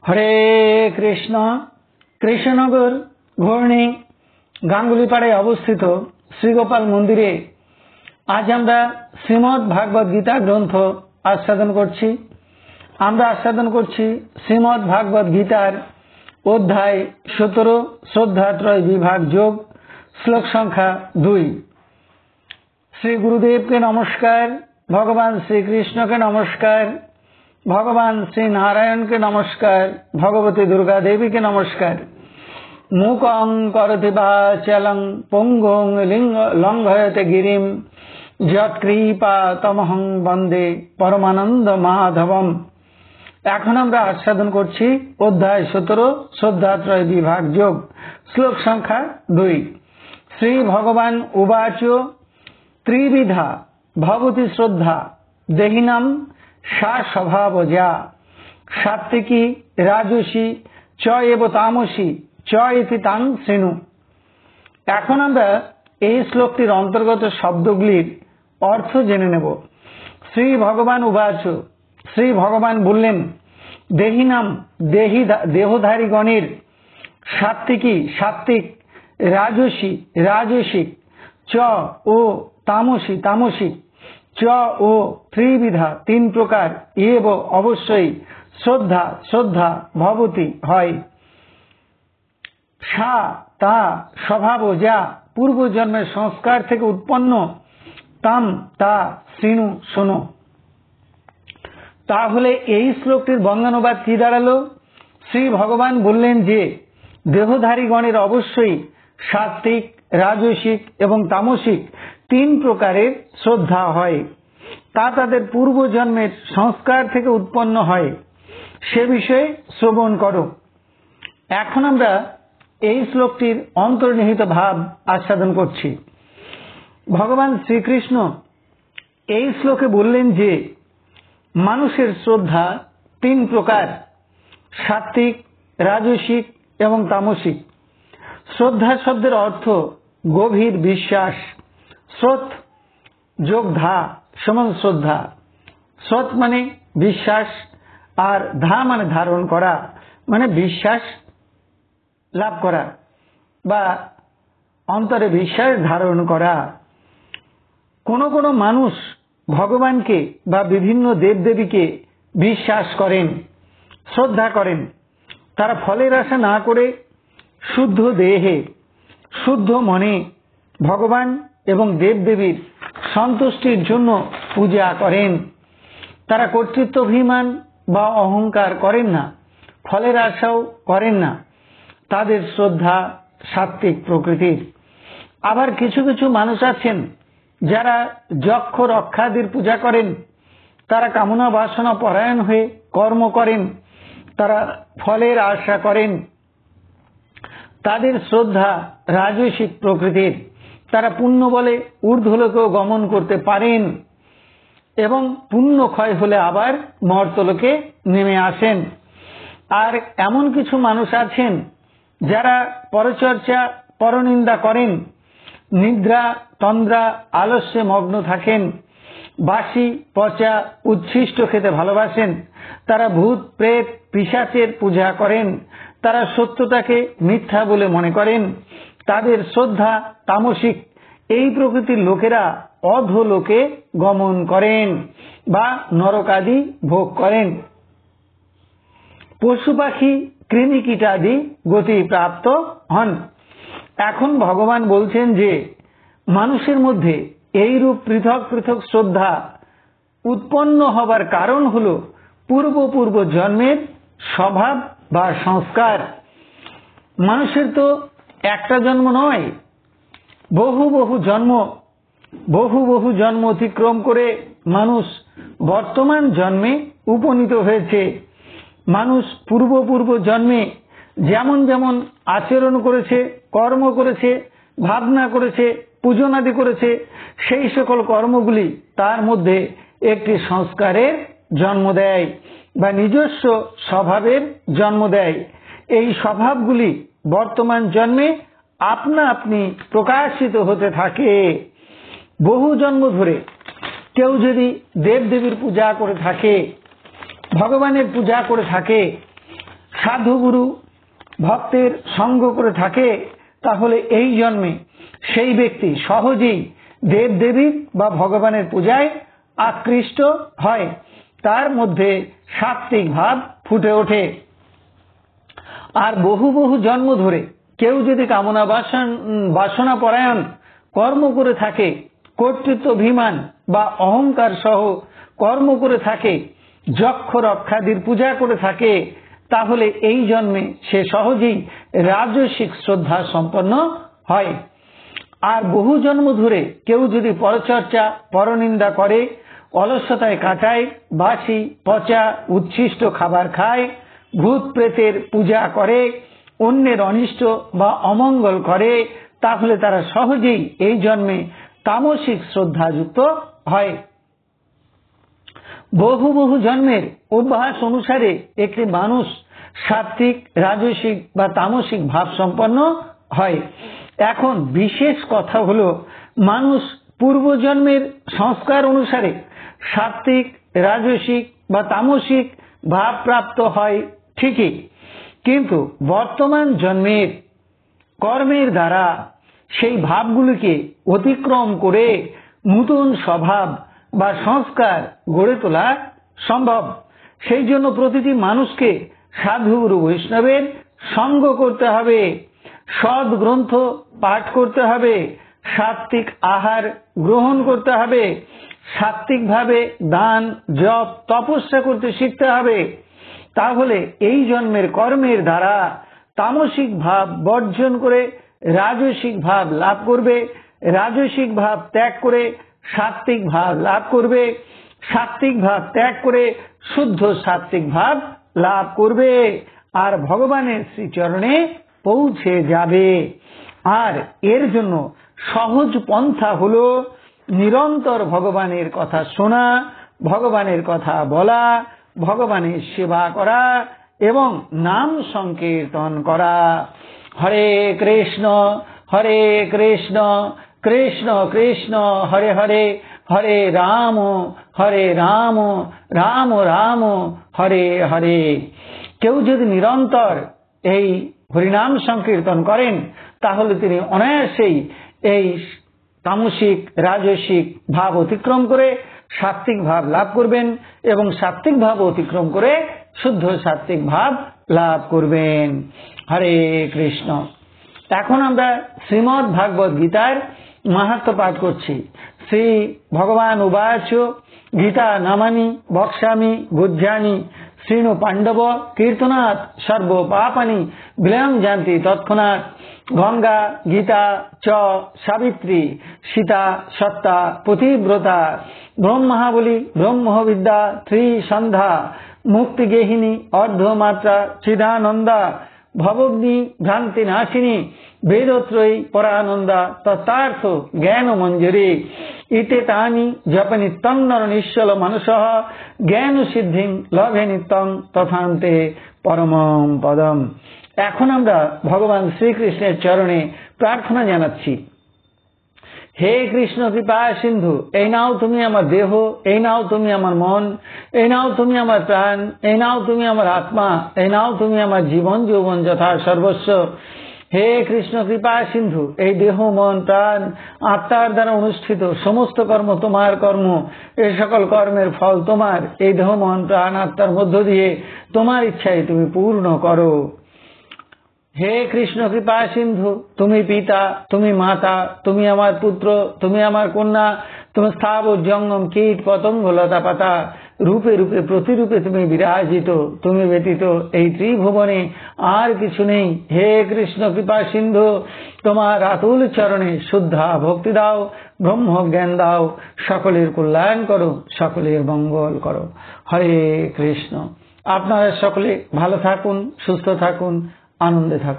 হরে কৃষ্ণ। কৃষ্ণনগর ঘূর্ণি গাঙ্গুলিপাড়ায় অবস্থিত শ্রীগোপাল মন্দিরে আজ আমরা শ্রীমদ্ ভাগবত গীতা গ্রন্থ আস্বাদন করছি। আমরা আস্বাদন করছি শ্রীমদ্ ভাগবত গীতার অধ্যায় 17 শ্রদ্ধাত্রয় বিভাগ যোগ, শ্লোক সংখ্যা 2। শ্রী গুরুদেবকে নমস্কার, ভগবান শ্রীকৃষ্ণকে নমস্কার, ভগবান শ্রী নারায়ণকে নমস্কার, ভগবতী দুর্গা দেবীকে নমস্কার। মুকং করতি বাচালং পঙ্গুং লঙ্ঘয়তে গিরিম যৎকৃপা তমহং বন্দে পরমানন্দ মাধবম। এখন আমরা আস্বাদন করছি অধ্যায় 17 শ্রদ্ধাত্রয় বিভাগ যোগ, শ্লোক সংখ্যা 2। শ্রী ভগবান উবাচ ত্রিবিধা ভবতি শ্রদ্ধা দেহিনাম সা স্বভাবজা সাত্ত্বিকী রাজসী চ এব তামসী চ ইতি তাং শৃণু। এখন আমরা এই শ্লোকটির অন্তর্গত শব্দগুলির অর্থ জেনে নেব। শ্রী ভগবান উবাচ, শ্রী ভগবান বললেন, দেহিনাম দেহধারীগণের, সাত্ত্বিকী সাত্ত্বিক, রাজসী রাজসিক, চ ও তামসী তামসিক, চ ও ত্রিবিধা তিন প্রকার, এব অবশ্যই, শ্রদ্ধা শ্রদ্ধা, ভবতি হয়, সা তা, স্বভাব যা পূর্বজন্মের সংস্কার থেকে উৎপন্ন, তাম তা, শৃণু শোনো। তাহলে এই শ্লোকটির বঙ্গানুবাদ কি দাঁড়ালো? শ্রী ভগবান বললেন যে দেহধারীগণের অবশ্যই সাত্ত্বিক, রাজসিক এবং তামসিক তিন প্রকারের শ্রদ্ধা হয়, তা তাদের পূর্বজন্মের সংস্কার থেকে উৎপন্ন হয়, সে বিষয়ে শ্রবণ করো। এখন আমরা এই শ্লোকটির অন্তর্নিহিত ভাব আস্বাদন করছি। ভগবান শ্রীকৃষ্ণ এই শ্লোকে বললেন যে মানুষের শ্রদ্ধা তিন প্রকার, সাত্ত্বিক, রাজসিক এবং তামসিক। শ্রদ্ধা শব্দের অর্থ গভীর বিশ্বাস। শ্রোত যোগ ধা সমান শ্রদ্ধা। শ্রোত মানে বিশ্বাস, আর ধা মানে ধারণ করা, মানে বিশ্বাস লাভ করা বা অন্তরে বিশ্বাস ধারণ করা। কোনো কোনো মানুষ ভগবানকে বা বিভিন্ন দেবদেবীকে বিশ্বাস করেন, শ্রদ্ধা করেন। তারা ফলের আশা না করে শুদ্ধ দেহে শুদ্ধ মনে ভগবান এবং দেবদেবীর সন্তুষ্টির জন্য পূজা করেন। তারা কর্তৃত্ব অভিমান বা অহংকার করেন না, ফলের আশাও করেন না। তাদের শ্রদ্ধা সাত্ত্বিক প্রকৃতির। আবার কিছু কিছু মানুষ আছেন যারা যক্ষ রক্ষাদির পূজা করেন, তারা কামনা বাসনা পরায়ণ হয়ে কর্ম করেন, তারা ফলের আশা করেন। তাদের শ্রদ্ধা রাজসিক প্রকৃতির। তারা পুণ্য বলে ঊর্ধ্বলোকেও গমন করতে পারেন এবং পুণ্য ক্ষয় হলে আবার মর্তলোকে নেমে আসেন। আর এমন কিছু মানুষ আছেন যারা পরচর্চা পরনিন্দা করেন, নিদ্রা তন্দ্রা আলস্যে মগ্ন থাকেন, বাসি পচা উচ্ছিষ্ট খেতে ভালোবাসেন। তারা ভূত প্রেত পিশাচের পূজা করেন, তারা সত্যতাকে মিথ্যা বলে মনে করেন। তাদের শ্রদ্ধা তামসিক। এই প্রকৃতির লোকেরা অধোলোকে গমন করেন বা নরকাদি ভোগ করেন। পশু পাখি কৃমিকীটাদি গতি প্রাপ্ত হন। এখন ভগবান বলছেন যে মানুষের মধ্যে এইরূপ পৃথক পৃথক শ্রদ্ধা উৎপন্ন হবার কারণ হল পূর্ব জন্মের স্বভাব বা সংস্কার। মানুষের তো একটা জন্ম নয়, বহু বহু জন্ম অতিক্রম করে মানুষ বর্তমান জন্মে উপনীত হয়েছে। মানুষ পূর্ব জন্মে যেমন যেমন আচরণ করেছে, কর্ম করেছে, ভাবনা করেছে, পূজনাদি করেছে, সেই সকল কর্মগুলি তার মধ্যে একটি সংস্কারের জন্ম দেয় বা নিজস্ব স্বভাবের জন্ম দেয়। এই স্বভাবগুলি বর্তমান জন্মে আপনা আপনি প্রকাশিত হতে থাকে। বহু জন্ম ধরে কেউ যদি দেবদেবীর পূজা করে থাকে, ভগবানের পূজা করে থাকে, সাধুগুরু ভক্তের সঙ্গ করে থাকে, তাহলে এই জন্মে সেই ব্যক্তি সহজেই দেবদেবী বা ভগবানের পূজায় আকৃষ্ট হয়, তার মধ্যে সাত্ত্বিক ভাব ফুটে ওঠে। আর বহু বহু জন্ম ধরে কেউ যদি কামনা বাসনা পরায়ণ কর্ম করে থাকে, কর্তৃত্ব অভিমান বা অহংকার সহ কর্ম করে থাকে, যক্ষ রক্ষাদির পূজা করে থাকে, তাহলে এই জন্মে সে সহজেই রাজসিক শ্রদ্ধা সম্পন্ন হয়। আর বহু জন্ম ধরে কেউ যদি পরচর্চা পরনিন্দা করে, অলসতায় কাটায়, বাসি পচা উচ্ছিষ্ট খাবার খায়, ভূত প্রেতের পূজা করে, অন্যের অনিষ্ট বা অমঙ্গল করে, তাহলে তারা সহজেই এই জন্মে তামসিক শ্রদ্ধাযুক্ত হয়। বহু বহু জন্মের অভ্যাস অনুসারে একটি মানুষ সাত্ত্বিক, রাজসিক বা তামসিক ভাব সম্পন্ন হয়। এখন বিশেষ কথা হলো, মানুষ পূর্বজন্মের সংস্কার অনুসারে সাত্ত্বিক, রাজসিক বা তামসিক ভাব প্রাপ্ত হয় ঠিকই, কিন্তু বর্তমান জন্মের কর্মের দ্বারা সেই ভাবগুলিকে অতিক্রম করে নূতন স্বভাব বা সংস্কার গড়ে তোলা সম্ভব। সেই জন্য প্রতিটি মানুষকে সাধুগুরু বৈষ্ণবের সঙ্গ করতে হবে, সৎ গ্রন্থ পাঠ করতে হবে, সাত্ত্বিক আহার গ্রহণ করতে হবে, সাত্ত্বিকভাবে দান জপ তপস্যা করতে শিখতে হবে। তাহলে এই জন্মের কর্মের দ্বারা তামসিক ভাব বর্জন করে রাজসিক ভাব লাভ করবে, রাজসিক ভাব ত্যাগ করে সাত্ত্বিক ভাব লাভ করবে, সাত্ত্বিক ভাব ত্যাগ করে শুদ্ধ সাত্ত্বিক ভাব লাভ করবে, আর ভগবানের শ্রীচরণে পৌঁছে যাবে। আর এর জন্য সহজ পন্থা হলো নিরন্তর ভগবানের কথা শোনা, ভগবানের কথা বলা, ভগবানের সেবা করা এবং নাম সংকীর্তন করা। হরে কৃষ্ণ কৃষ্ণ কৃষ্ণ হরে হরে, হরে রাম রাম রাম হরে হরে। কেউ যদি নিরন্তর এই হরিনাম সংকীর্তন করেন, তাহলে তিনি অনায়াসেই এই তামসিক রাজসিক ভাব অতিক্রম করে সাত্ত্বিক ভাব লাভ করবেন এবং সাত্ত্বিক ভাব অতিক্রম করে শুদ্ধ সাত্ত্বিক ভাব লাভ করবেন। হরে কৃষ্ণ। এখন আমরা শ্রীমদ্ ভাগবত গীতার মাহাত্ম্য পাঠ করছি। শ্রী ভগবান উবাচ গীতা নামানি বক্ষ্যামি বুঝ্যানি শ্রীণু পাণ্ডব কীর্তনাৎ সর্ব পাপানি বিলয়ং যান্তি তৎক্ষণাৎ। গঙ্গা গীতা চ সাবিত্রী সীতা সত্তা পতিব্রতা ব্রহ্মাবলী ব্রহ্মবিদ্যা ত্রিসন্ধ্যা মুক্তিগেহিনী অর্ধমাত্রা চিদানন্দা ভবগ্নি ভ্রান্তি নাশিনী বেদত্রয়ী পরানন্দা তত্তার্থ জ্ঞান মঞ্জুরি ইতে তানি জপ নিত্যং নর নিশ্চল মানসঃ জ্ঞান সিদ্ধিং লভে নিত্যং তথান্তে পরমম পদম। এখন আমরা ভগবান শ্রীকৃষ্ণের চরণে প্রার্থনা জানাচ্ছি। হে কৃষ্ণ কৃপা সিন্ধু, এই নাও তুমি আমার দেহ, এই নাও তুমি আমার মন, এই নাও তুমি আমার প্রাণ, এই নাও তুমি আমার আত্মা, এই নাও তুমি আমার জীবন যৌবন যথা সর্বস্ব। হে কৃষ্ণ কৃপা সিন্ধু, এই দেহ মন প্রাণ আত্মার দ্বারা অনুষ্ঠিত সমস্ত কর্ম তোমার কর্ম, এই সকল কর্মের ফল তোমার। এই দেহ মন প্রাণ আত্মার মধ্য দিয়ে তোমার ইচ্ছায় তুমি পূর্ণ করো। হে কৃষ্ণ কৃপা সিন্ধু, তুমি পিতা, তুমি মাতা, তুমি আমার পুত্র, তুমি আমার কন্যা, তুমি স্থাবর জঙ্গম কীট পতঙ্গ লতা পাতা রূপে রূপে প্রতিরূপে তুমি বিরাজিত। তুমি ব্যতীত এই ত্রিভুবনে আর কিছু নেই। হে কৃষ্ণ কৃপা সিন্ধু, তোমার আতুল চরণে শুদ্ধা ভক্তি দাও, ব্রহ্ম জ্ঞান দাও, সকলের কল্যাণ করো, সকলের মঙ্গল করো। হরে কৃষ্ণ। আপনারা সকলে ভালো থাকুন, সুস্থ থাকুন, আনন্দে থাকুন।